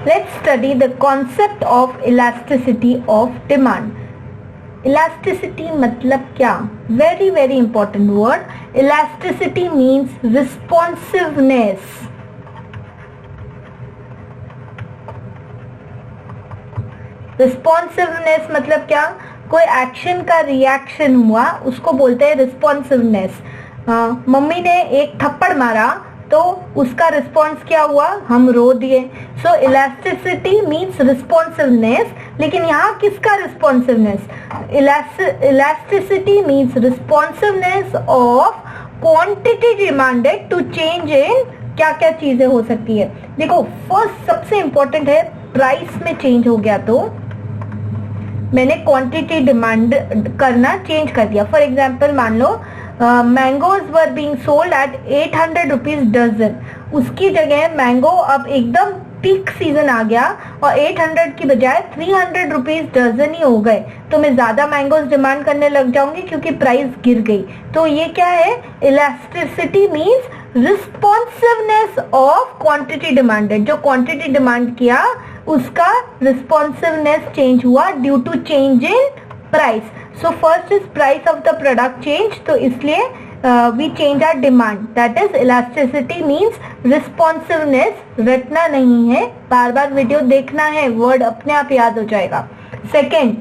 Let's study the concept of elasticity of demand. Elasticity मतलब क्या? Very very important word. Elasticity means responsiveness. Responsiveness मतलब क्या? कोई action का रिएक्शन हुआ उसको बोलते हैं रिस्पॉन्सिवनेस. मम्मी ने एक थप्पड़ मारा तो उसका रिस्पॉन्स क्या हुआ? हम रो दिए. So elasticity means responsiveness. लेकिन यहाँ किसका responsiveness? Elasticity means responsiveness of quantity demanded to change in क्या क्या चीजें हो सकती है. देखो फर्स्ट सबसे इंपॉर्टेंट है प्राइस में चेंज हो गया तो मैंने क्वांटिटी डिमांड करना चेंज कर दिया. फॉर एग्जाम्पल मान लो mangoes were being sold at 800 rupees dozen. उसकी जगह मैंगो अब एकदम पीक सीजन आ गया और 800 की बजाय 300 रुपीज डजन ही हो गए तो मैं ज्यादा मैंगोज डिमांड करने लग जाऊंगी क्योंकि प्राइस गिर गई. तो ये क्या है? Elasticity means responsiveness of quantity demanded. जो क्वांटिटी डिमांड किया उसका रिस्पॉन्सिवनेस चेंज हुआ due to change in price. So first is price of the product change. तो इसलिए we change our demand. That is elasticity means responsiveness. रटना नहीं है, बार बार video देखना है, वर्ड अपने आप याद हो जाएगा. Second,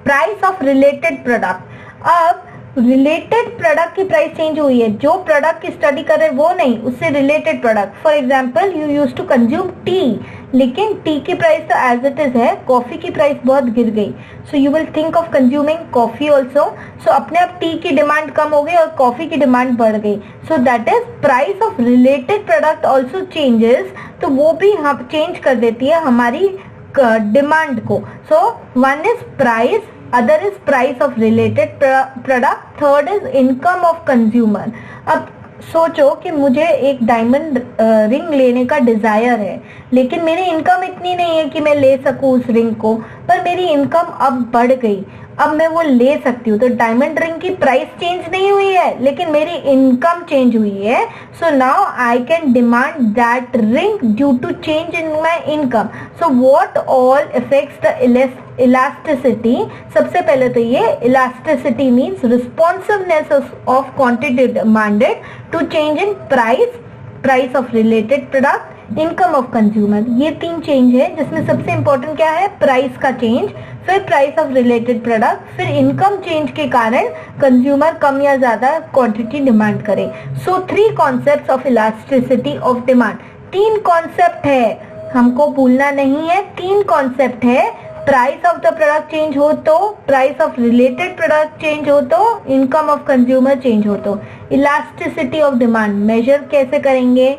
price of related product. अब रिलेटेड प्रोडक्ट की प्राइस चेंज हुई है. जो प्रोडक्ट की स्टडी कर रहे हैं वो नहीं, उससे related product. For example you use to consume tea, लेकिन टी की प्राइस तो एज इट इज है, कॉफी की प्राइस बहुत गिर गई. So you will think of consuming coffee also. So अपने आप टी की डिमांड कम हो गई और कॉफी की डिमांड बढ़ गई. So that is price of related product also changes. तो वो भी हम चेंज कर देती है हमारी डिमांड को. So one is price, other is price of related product, third is income of consumer. अब सोचो कि मुझे एक डायमंड रिंग लेने का डिजायर है लेकिन मेरी इनकम इतनी नहीं है कि मैं ले सकूं उस रिंग को, पर मेरी इनकम अब बढ़ गई, अब मैं वो ले सकती हूँ. तो डायमंड रिंग की प्राइस चेंज नहीं हुई है लेकिन मेरी इनकम चेंज हुई है. So now I can demand that ring due to change in my income. So what all effects the elasticity? सबसे पहले तो ये elasticity means responsiveness of quantity demanded to change in price of related product, income of consumer. ये तीन change है जिसमें सबसे important क्या है? प्राइस का चेंज, फिर प्राइस ऑफ रिलेटेड प्रोडक्ट, फिर इनकम चेंज के कारण कंज्यूमर कम या ज्यादा क्वांटिटी डिमांड करे. सो 3 concepts of elasticity of demand. 3 concept है, हमको भूलना नहीं है. 3 कॉन्सेप्ट है. Price of the product change हो तो, price of related product change हो तो, इनकम ऑफ कंज्यूमर चेंज हो तो. इलास्टिसिटी ऑफ डिमांड मेजर कैसे करेंगे?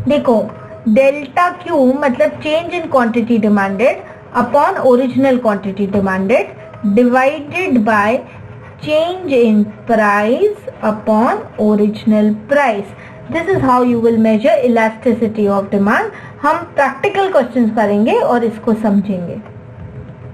देखो डेल्टा क्यू मतलब change in quantity demanded upon original quantity demanded divided by change in price upon original price. This is how you will measure elasticity of demand. हम practical questions करेंगे और इसको समझेंगे.